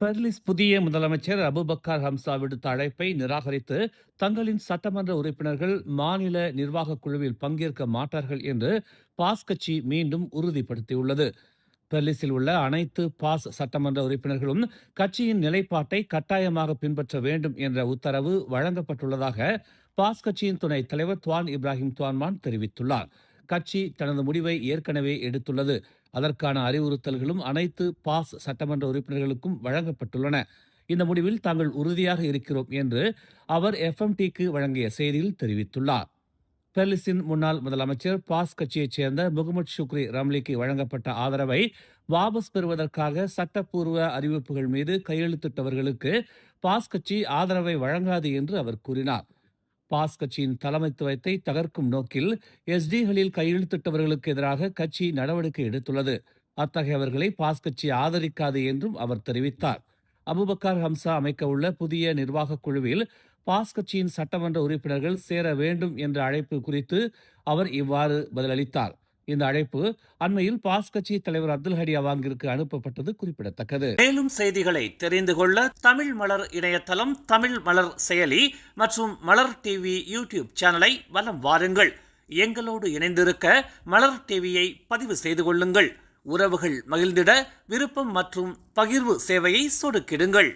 Perlis புதிய முதலமைச்சர் Abu Bakr Hamza விடுத்த அழைப்பை நிராகரித்து தங்களின் சட்டமன்ற உறுப்பினர்கள் மாநில நிர்வாகக் குழுவில் பங்கேற்க மாட்டார்கள் என்று பாஸ் கட்சி மீண்டும் உறுதிப்படுத்தியுள்ளது. பெர்லிஸில் உள்ள அனைத்து பாஸ் சட்டமன்ற உறுப்பினர்களும் கட்சியின் நிலைப்பாட்டை கட்டாயமாக பின்பற்ற வேண்டும் என்ற உத்தரவு வழங்கப்பட்டுள்ளதாக பாஸ் கட்சியின் துணைத் தலைவர் துவான் இப்ராஹிம் துவான்மான் தெரிவித்துள்ளார். கட்சி தனது முடிவை ஏற்கனவே எடுத்துள்ளது. அதற்கான அறிவுறுத்தல்களும் அனைத்து பாஸ் சட்டமன்ற உறுப்பினர்களுக்கும் வழங்கப்பட்டுள்ளன. இந்த முடிவில் தாங்கள் உறுதியாக இருக்கிறோம் என்று அவர் எஃப்எம்டிக்கு வழங்கிய செய்தியில் தெரிவித்துள்ளார். பெர்லிஸின் முன்னாள் முதலமைச்சர் பாஸ் கட்சியைச் சேர்ந்த முகமது ஷுக்ரி ரம்லிக்கு வழங்கப்பட்ட ஆதரவை வாபஸ் பெறுவதற்காக சட்டப்பூர்வ அறிவிப்புகள் மீது கையெழுத்திட்டவர்களுக்கு பாஸ் கட்சி ஆதரவை வழங்காது என்று அவர் கூறினார். பாஸ் கட்சியின் தலைமைத்துவத்தை தகர்க்கும் நோக்கில் எஸ்டிகளில் கையெழுத்திட்டவர்களுக்கு எதிராக கட்சி நடவடிக்கை எடுத்துள்ளது. அத்தகையவர்களை பாஸ் கட்சி ஆதரிக்காது என்றும் அவர் தெரிவித்தார். அபுபக்கர் ஹம்சா அமைக்கவுள்ள புதிய நிர்வாகக் குழுவில் பாஸ் கட்சியின் சட்டமன்ற உறுப்பினர்கள் சேர வேண்டும் என்ற அழைப்பு குறித்து அவர் இவ்வாறு பதிலளித்தார். இந்த அழைப்பு அண்மையில் பாஸ் கட்சி தலைவர் அப்துல் ஹடி அவாங்கிற்கு அனுப்பப்பட்டது குறிப்பிடத்தக்கது. மேலும் செய்திகளை தெரிந்து கொள்ள தமிழ் மலர் இணையதளம், தமிழ் மலர் செயலி மற்றும் மலர் டிவி யூடியூப் சேனலை வலம் வாருங்கள். எங்களோடு இணைந்திருக்க மலர் டிவியை பதிவு செய்து கொள்ளுங்கள். உறவுகள் மகிழ்ந்திட விருப்பம் மற்றும் பகிர்வு சேவையை சொடுக்கிடுங்கள்.